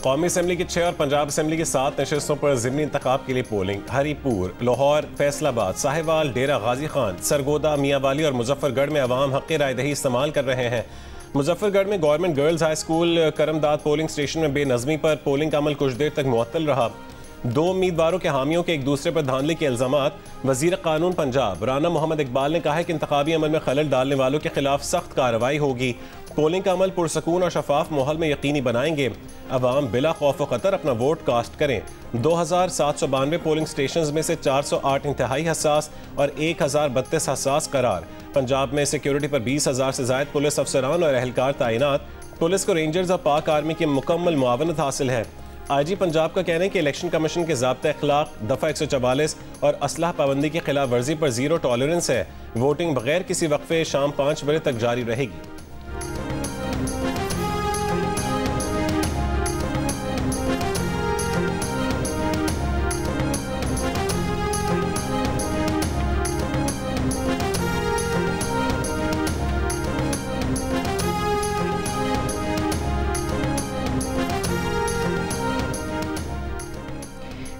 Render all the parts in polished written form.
कौमी असम्बली की 6 और पंजाब असम्बली की 7 नशस्तों पर ज़िमनी इंतखाब के लिए पोलिंग हरीपुर, लाहौर, फैसलाबाद, साहिवाल, डेरा गाजी खान, सरगोदा, मियांवाली और मुजफ्फरगढ़ में अवाम हक़ रायदही इस्तेमाल कर रहे हैं। मुजफ्फरगढ़ में government girls high school Karamdad polling station में बेनज़मी पर पोलिंग का अमल कुछ देर तक मुअत्तल रहा। 2 उम्मीदवारों के हामियों के एक दूसरे पर धांधली के इल्ज़ामात। वज़ीर कानून पंजाब राना मोहम्मद इकबाल ने कहा है कि इंतखाबी अमल में खलल डालने वालों के खिलाफ सख्त कार्रवाई होगी। पोलिंग का अमल पुरसकून और शफाफ माहौल में यकीनी बनाएंगे। अवाम बिला खौफ व खतर अपना वोट कास्ट करें। 2792 पोलिंग स्टेशन में से 408 इंतहाई हसास और 1032 हसास करार। पंजाब में सिक्योरिटी पर 20,000 से ज़ायद पुलिस अफसरान और एहलकार तैनात। पुलिस को रेंजर्स और पाक आर्मी की मुकम्मल मुआवनत हासिल है। IG पंजाब का कहना है कि इलेक्शन कमीशन के ज़ाब्ता अखलाक दफ़ा 144 और असलह पाबंदी की खिलाफ वर्जी पर ज़ीरो टॉलरेंस है। वोटिंग बगैर किसी वक्फे शाम 5 बजे तक जारी रहेगी।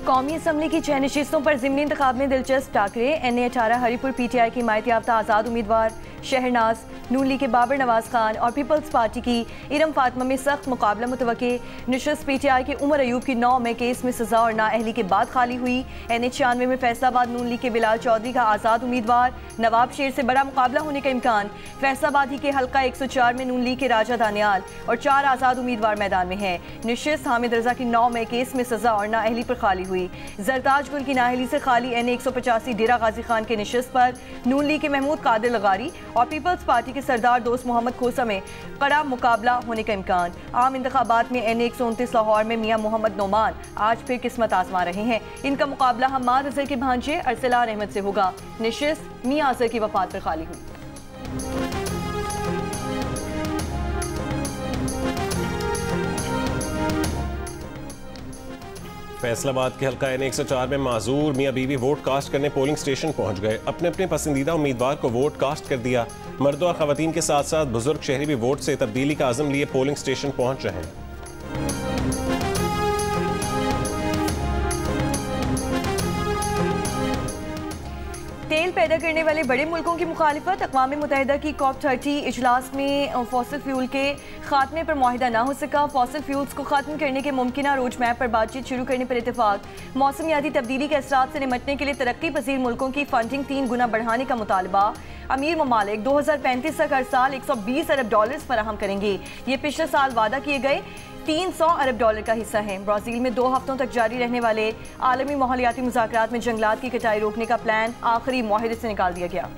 कौमी असम्बली की 6 नशिस्तों पर ज़िमनी इंतखाब में दिलचस्प टाकरे। NA-18 हरीपुर PTI की हिमायत याफ्ता आज़ाद उम्मीदवार शहरनाज, नून लीग के बाबर नवाज खान और पीपल्स पार्टी की इरम फातिमा में सख्त मुकाबला मुतवक्के। नशिस्त PTI के उमर अयूब की 9 में केस में सजा और नाअहली के बाद खाली हुई। NA-96 में फैसलाबाद नून लीग के बिलाल चौधरी का आज़ाद उम्मीदवार नवाब शेर से बड़ा मुकाबला होने का इम्कान। फैसलाबाद ही के हल्का 104 में नून लीग के राजा दानियाल और 4 आज़ाद उम्मीदवार मैदान में हैं। नशिस्त हामिद रजा की 9 में केस में सजा और नाअहली पर खाली हुई। जरताज गुल की नाअहली से खाली NA-185 डेरा गाजी खान के नशिस्त पर नून लीग के महमूद कादिर लगारी और पीपल्स पार्टी के सरदार दोस्त मोहम्मद खोसा में कड़ा मुकाबला होने का इम्कान। आम इंतखाबात में NA-129 लाहौर में मियां मोहम्मद नोमान आज फिर किस्मत आजमा रहे हैं। इनका मुकाबला हम्माद अजहर के भांजे अरसलान अहमद से होगा। नशिस्त मियां अजहर की वफात पर खाली हुई। फैसलाबाद के हल्का NA-104 में माजूर मियाँ बीवी वोट कास्ट करने पोलिंग स्टेशन पहुंच गए। अपने अपने पसंदीदा उम्मीदवार को वोट कास्ट कर दिया। मर्दों और खवातीन के साथ साथ बुजुर्ग शहरी भी वोट से तब्दीली का आज़म लिए पोलिंग स्टेशन पहुंच रहे हैं। तेल पैदा करने वाले बड़े मुल्कों की मुखालिफत। अक़वाम मुत्तहिदा की COP30 इजलास में फॉसिल फ्यूल के खात्मे पर मुआहिदा ना हो सका। फॉसिल फ्यूल्स को ख़त्म करने के मुमकिना रोड मैप पर बातचीत शुरू करने पर इतफाक। मौसमियाती तब्दीली के असरात से निमटने के लिए तरक्की पजीर मुल्कों की फंडिंग 3 गुना बढ़ाने का मुतालबा। अमीर ममालिक 2035 तक हर साल $120 अरब फराहम करेंगे। ये पिछले साल वादा किए गए $300 अरब का हिस्सा है। ब्राज़ील में 2 हफ्तों तक जारी रहने वाले आलमी माहौलियाती मुज़ाकरात में जंगलात की कटाई रोकने का प्लान आखिरी मुआहदे से निकाल दिया गया।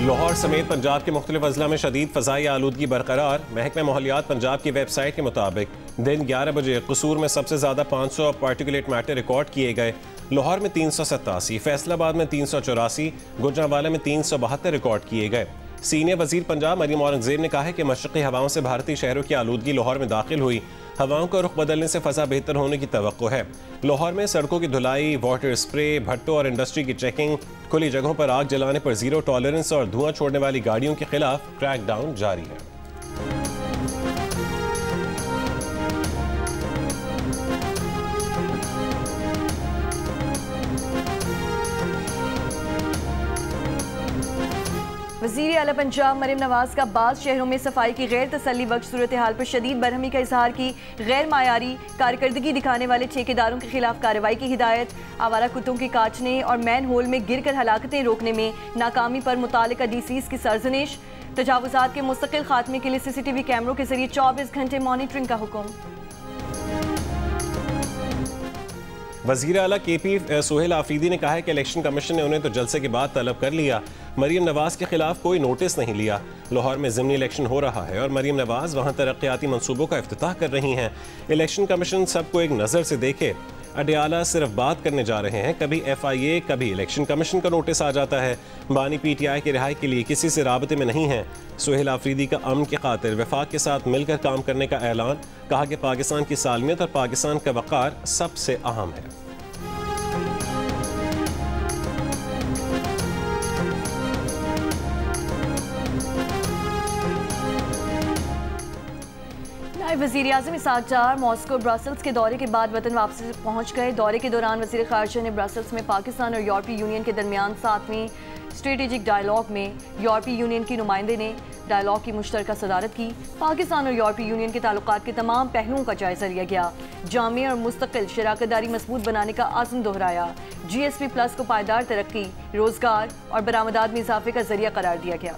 लाहौर समेत पंजाब के मुख्तलिफ अजला में शदीद फ़ज़ाई आलूदगी बरकरार। महकमा माहौलियात पंजाब की वेबसाइट के मुताबिक दिन 11 बजे कसूर में सबसे ज़्यादा 500 पार्टिकुलेट मैटर रिकॉर्ड किए गए। लाहौर में 387, फैसलाबाद में 384, गुजरांवाला में 372 रिकॉर्ड किए गए। सीनियर वजीर पंजाब मरियम औरंगजेब ने कहा है कि मशरक़ी हवाओं से भारतीय शहरों की आलूदगी लाहौर में दाखिल हुई। हवाओं का रुख बदलने से फ़ज़ा बेहतर होने की तवक्को है। लाहौर में सड़कों की धुलाई, वाटर स्प्रे, भट्टों और इंडस्ट्री की चेकिंग, खुली जगहों पर आग जलाने पर ज़ीरो टॉलरेंस और धुआं छोड़ने वाली गाड़ियों के खिलाफ क्रैकडाउन जारी है। वज़ीर आला पंजाब मरियम नवाज का बाज़ शहरों में सफाई की गैर तसल्ली बख्श सूरत हाल पर शदीद बरहमी का इजहार की। गैर मायारी कारकर्दगी दिखाने वाले ठेकेदारों के खिलाफ कार्रवाई की हिदायत। आवारा कुत्तों के काटने और मैन होल में गिर कर हलाकतें रोकने में नाकामी पर मुतालिका DCs की सरजनिश। तजावुज़ात के मुस्तकिल खात्मे के लिए CCTV कैमरों के जरिए 24 घंटे मॉनिटरिंग का हुक्म। वज़ीर आला KP सोहेल आफरीदी ने कहा है कि इलेक्शन कमीशन ने उन्हें तो जलसे के बाद तलब कर लिया, मरियम नवाज के खिलाफ कोई नोटिस नहीं लिया। लाहौर में ज़िमनी इलेक्शन हो रहा है और मरियम नवाज वहाँ तरक्याती मंसूबों का इफ्तिताह कर रही हैं। इलेक्शन कमीशन सबको एक नज़र से देखे। अडियाला सिर्फ बात करने जा रहे हैं। कभी FIA कभी इलेक्शन कमीशन का नोटिस आ जाता है। बानी PTI की रिहाई के लिए किसी से राबते में नहीं है। सोहेल आफरीदी का अमन की खातिर वफाक के साथ मिलकर काम करने का ऐलान। कहा कि पाकिस्तान की सालमियत और पाकिस्तान का वक़ार सबसे अहम है। वज़ीर आज़म इसहाक़ डार मॉस्को ब्रसल्स के दौरे के बाद वतन वापसी पहुँच गए। दौरे के दौरान वज़ीर ख़ारिजा ने ब्रसल्स में पाकिस्तान और यूरोपीय यूनियन के दरमियान 7वीं स्ट्रेटेजिक डायलॉग में यूरोपीय यूनियन की नुमाइंदे ने डायलॉग की मुश्तरका सदारत की। पाकिस्तान और यूरोपीय यूनियन के ताल्लुकात के तमाम पहलुओं का जायजा लिया गया। जामी और मुस्तकिल शराकतदारी मजबूत बनाने का आज़म दोहराया। GSP+ को पायदार तरक्की, रोजगार और बरामदात में इजाफे का जरिया करार दिया गया।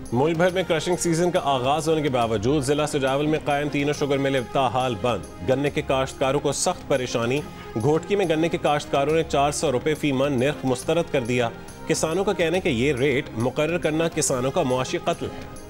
मुल्क भर में क्रशिंग सीजन का आगाज होने के बावजूद जिला सुजावल में कायम तीनों शुगर मिलें ताहाल बंद। गन्ने के काश्तकारों को सख्त परेशानी। घोटकी में गन्ने के काश्तकारों ने 400 रुपए फी मन निर्ख मुस्तरद कर दिया। किसानों का कहना है कि ये रेट मुकर्रर करना किसानों का मुआशी कत्ल है।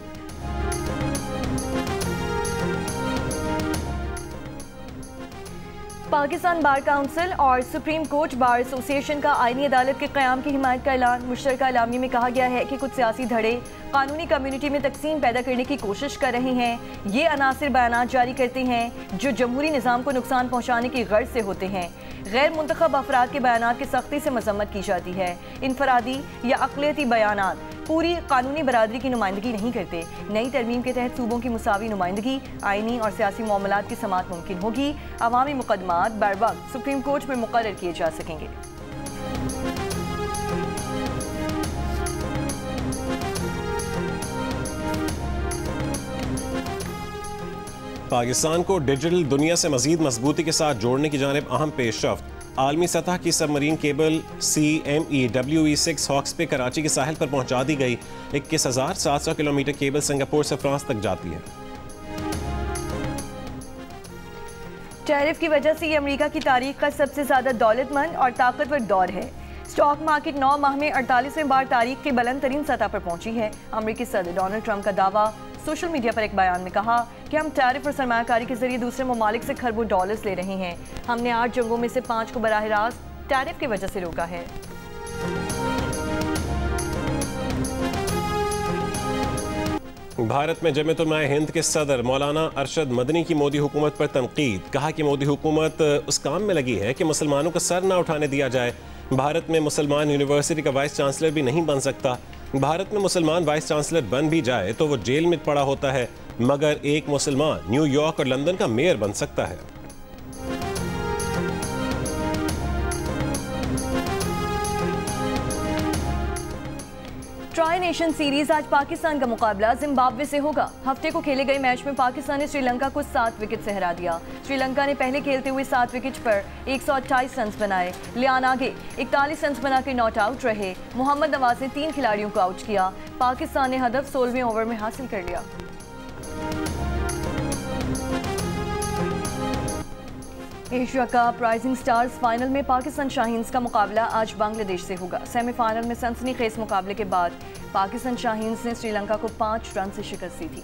पाकिस्तान बार काउंसिल और सुप्रीम कोर्ट बार एसोसिएशन का आईनी अदालत के क़याम की हिमायत का ऐलान। मुश्तरका एलामी में कहा गया है कि कुछ सियासी धड़े कानूनी कम्युनिटी में तकसीम पैदा करने की कोशिश कर रहे हैं। ये अनासिर बयानात जारी करते हैं जो जमहूरी निज़ाम को नुकसान पहुँचाने की गर्ज से होते हैं। गैर मुंतखब अफराद के बयानात की सख्ती से मजम्मत की जाती है। इनफरादी या अक़लियती बयानात पूरी कानूनी बरादरी की नुमाइंदगी नहीं करते। नई तरमीम के तहत सूबों की मुसावी नुमाइंदगी, आईनी और सियासी मामलात की समाअत मुमकिन होगी। अवामी मुकदमात बरवक्त सुप्रीम कोर्ट में मुकर्रर किए जा सकेंगे। पाकिस्तान को डिजिटल दुनिया से मजीद मजबूती के साथ जोड़ने की जानिब अहम पेशरफ्त। आलमी सतह की सबमरीन केबल CME-WE6 हॉक्स पे कराची के साहिल पर पहुंचा दी गई। 21,700 किलोमीटर केबल सिंगापुर से फ्रांस तक जाती है। टैरिफ की वजह से ये अमेरिका की तारीख का सबसे ज्यादा दौलतमंद और ताकतवर दौर है। स्टॉक मार्केट 9 माह में 48वें बार तारीख की बुलंद तरीन सतह पर पहुंची है। अमेरिकी सदर डोनाल्ड ट्रंप का दावा। सोशल मीडिया पर एक बयान में कहा कि हम टैरिफ और सरमायाकारी के जरिए दूसरे ममालिक से खरबों डॉलर्स ले रहे हैं। हमने 8 जंगों में से 5 को बराह रास्त टैरिफ की वजह से रोका है। भारत में जमीयत उलमा हिंद के सदर मौलाना अरशद मदनी की मोदी हुकूमत पर तनकीद। कहा कि मोदी हुकूमत उस काम में लगी है कि मुसलमानों का सर न उठाने दिया जाए। भारत में मुसलमान यूनिवर्सिटी का वाइस चांसलर भी नहीं बन सकता। भारत में मुसलमान वाइस चांसलर बन भी जाए तो वो जेल में पड़ा होता है, मगर एक मुसलमान न्यूयॉर्क और लंदन का मेयर बन सकता है। ट्राई नेशन सीरीज आज पाकिस्तान का मुकाबला जिम्बाब्वे से होगा। हफ्ते को खेले गए मैच में पाकिस्तान ने श्रीलंका को 7 विकेट से हरा दिया। श्रीलंका ने पहले खेलते हुए 7 विकेट पर 128 रन बनाए। लियान आगे 41 रन बनाकर नॉट आउट रहे। मोहम्मद नवाज ने 3 खिलाड़ियों को आउट किया। पाकिस्तान ने हदफ 16वें ओवर में हासिल कर लिया। Asia cup rising stars final में पाकिस्तान शाहीन्स का मुकाबला आज बांग्लादेश से होगा। सेमीफाइनल में सनसनीखेज मुकाबले के बाद पाकिस्तान शाहीन्स ने श्रीलंका को 5 रन से शिकस्त दी थी।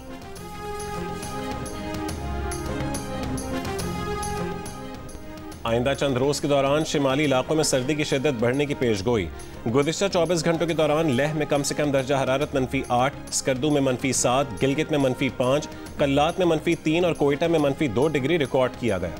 आइंदा चंद रोज के दौरान शिमाली इलाकों में सर्दी की शिद्दत बढ़ने की पेशगोई। गुज़िश्ता 24 घंटों के दौरान लेह में कम से कम दर्जा हरारत -8, स्कर्दू में -7, गिलगित में -5, कल्लात में -3 और कोयटा में -2 डिग्री रिकॉर्ड किया गया।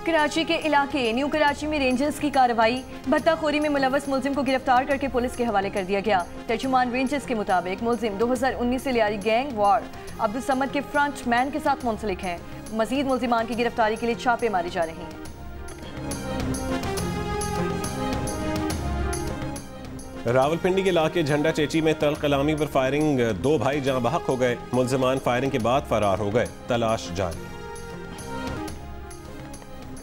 कराची के इलाके न्यू कराची में रेंजर्स की कार्रवाई। भत्ताखोरी में मुलव्वस मुलजिम को गिरफ्तार करके पुलिस के हवाले कर दिया गया। तर्जुमान रेंजर्स के मुताबिक मुलजिम 2019 से जारी गैंग वॉर अब्दुल समद के फ्रंट मैन के साथ मुंसलिक हैं। मजीद मुलजिमान की गिरफ्तारी के लिए छापे मारे जा रहे हैं। रावलपिंडी के इलाके झंडा चेची में तल कलामी पर फायरिंग, 2 भाई जहां बहक हो गए। मुलजिमान फायरिंग के बाद फरार हो गए। तलाश जारी।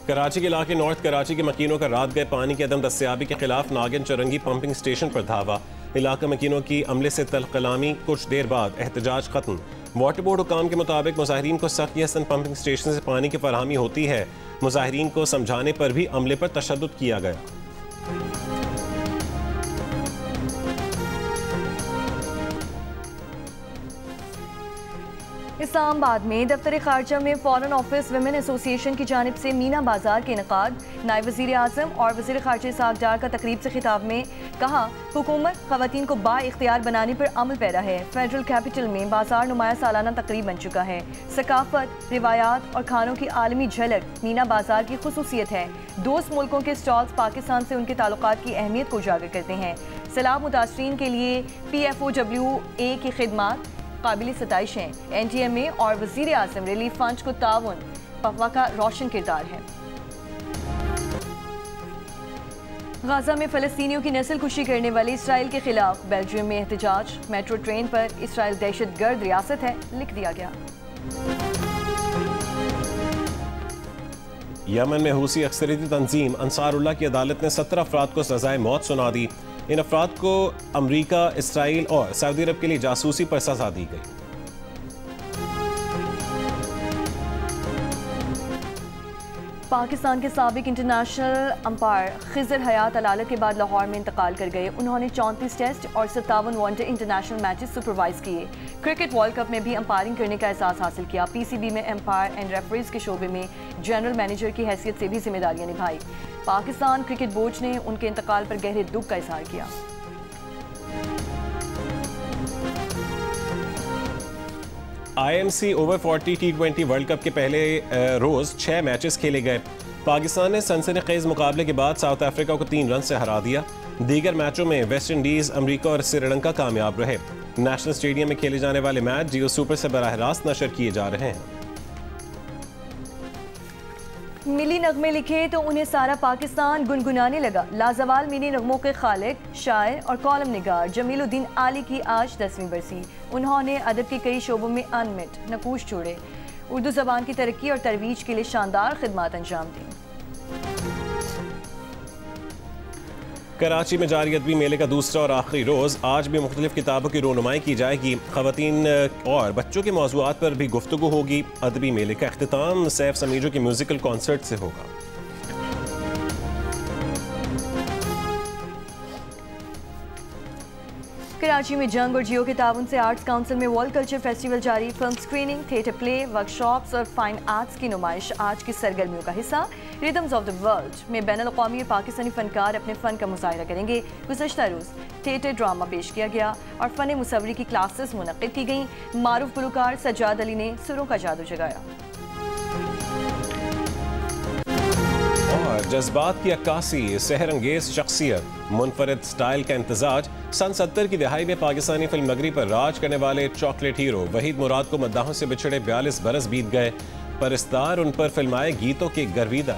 कराची के इलाके नॉर्थ कराची के मकीनों का रात गए पानी की अदम दस्तयाबी के खिलाफ नागिन चौरंगी पंपिंग स्टेशन पर धावा। इलाका मकीनों की अमले से तल कलामी, कुछ देर बाद एहतजाज खत्म। वाटर बोर्ड हुकाम के मुताबिक मुजाहिरीन को सख्त यसन पंपिंग स्टेशन से पानी की फराहमी होती है। मुजाहिरीन को समझाने पर भी अमले पर तशद्दुद किया गया। इस्लामाबाद में दफ्तर खारजा में फॉरेन ऑफिस वुमेन एसोसिएशन की जानिब से मीना बाजार के इनकाद। नायब वज़ीर आज़म और वज़ीर खारजा इसहाक़ डार का तकरीब से खिताब में कहा, हुकूमत ख़वातीन को बाइख्तियार बनाने पर अमल पैरा है। फेडरल कैपिटल में बाजार नुमाया सालाना तकरीब बन चुका है। सकाफत, रिवायात और खानों की आलमी झलक मीना बाजार की खुसूसियत है। दोस्त मुल्कों के स्टॉल्स पाकिस्तान से उनके ताल्लुकात की अहमियत को उजागर करते हैं। सैलाब मुतासरीन के लिए PFOWA की खिदमात काबिल सताइश हैं। NTMA और वज़ीर आज़म रिलीफ फंड को ताउन पफवा का रोशन किरदार है। गाजा में फ़लस्तीनियों की नस्ल कुशी करने वाले इसराइल के खिलाफ बेल्जियम में एहतजाज। मेट्रो ट्रेन पर इसराइल दहशतगर्द रियासत है लिख दिया गया। यमन में हूसी अक्सरियती तंजीम अंसारुल्लाह की अदालत ने 17 अफराद को सजाए मौत सुना दी। इन अफराद को अमरीका, इसराइल और सऊदी अरब के लिए जासूसी पर सजा दी गई। पाकिस्तान के साबिक इंटरनेशनल अंपायर खिजर हयात अदालत के बाद लाहौर में इंतकाल कर गए। उन्होंने 34 टेस्ट और 57 वनडे इंटरनेशनल मैचेस सुपरवाइज किए। क्रिकेट वर्ल्ड कप में भी अंपायरिंग करने का एहसास हासिल किया। PCB में एम्पायर एंड रेफरीज के शोबे में जनरल मैनेजर की हैसियत से भी जिम्मेदारियां निभाई। पाकिस्तान क्रिकेट बोर्ड ने उनके इंतकाल पर गहरे दुख का इजहार किया। IMC over 40 T20 world cup के पहले रोज 6 मैचेस खेले गए। पाकिस्तान ने सनसनीखेज मुकाबले के बाद साउथ अफ्रीका को 3 रन से हरा दिया। दीगर मैचों में वेस्ट इंडीज, अमरीका और श्रीलंका कामयाब रहे। नेशनल स्टेडियम में खेले जाने वाले मैच जियो सुपर से बराह रास्त नशर किए जा रहे हैं। मिली नगमे लिखे तो उन्हें सारा पाकिस्तान गुनगुनाने लगा। लाजवाल मिली नगमों के खालिक, शायर और कॉलम निगार जमीलुद्दीन आली की आज 10वीं बरसी। उन्होंने अदब के कई शोबों में अनमिट नकूश छोड़े। उर्दू ज़बान की तरक्की और तरवीज के लिए शानदार खिदमत अंजाम दी। कराची में जारी अदबी मेले का दूसरा और आखिरी रोज़ आज भी मुख्तलिफ किताबों की रोनुमाई की जाएगी। ख़वातीन और बच्चों के मौज़ूआत पर भी गुफ्तगू होगी। अदबी मेले का अख्तिताम सैफ समीजो के म्यूज़िकल कॉन्सर्ट से होगा। कराची में जंग और जियो के ताउन से आर्ट्स काउंसिल में वर्ल्ड कल्चर फेस्टिवल जारी। Film screening, theatre play, workshops और फाइन आर्ट्स की नुमाइश आज की सरगर्मियों का हिस्सा। रिदम्स ऑफ द वर्ल्ड में बैनुल अक़वामी और पाकिस्तानी फनकार अपने फ़न का मुज़ाहिरा करेंगे। गुज़श्ता रोज़ थिएटर ड्रामा पेश किया गया और फ़न मुसव्वरी की क्लासेस मुनक़्क़िद की गईं। मारूफ गुलकार सज्जाद अली ने सुरों का जादू जगाया। और जज्बात की अक्कासी, सहर अंगेज शख्सियत, मुनफरद स्टाइल का इंतजाज। सन 70 की दहाई में पाकिस्तानी फिल्म नगरी पर राज करने वाले चॉकलेट हीरो वहीद मुराद को मद्दाहों से बिछड़े 42 बरस बीत गए। पर इस तार उन पर फिल्माए गीतों के गर्विदा।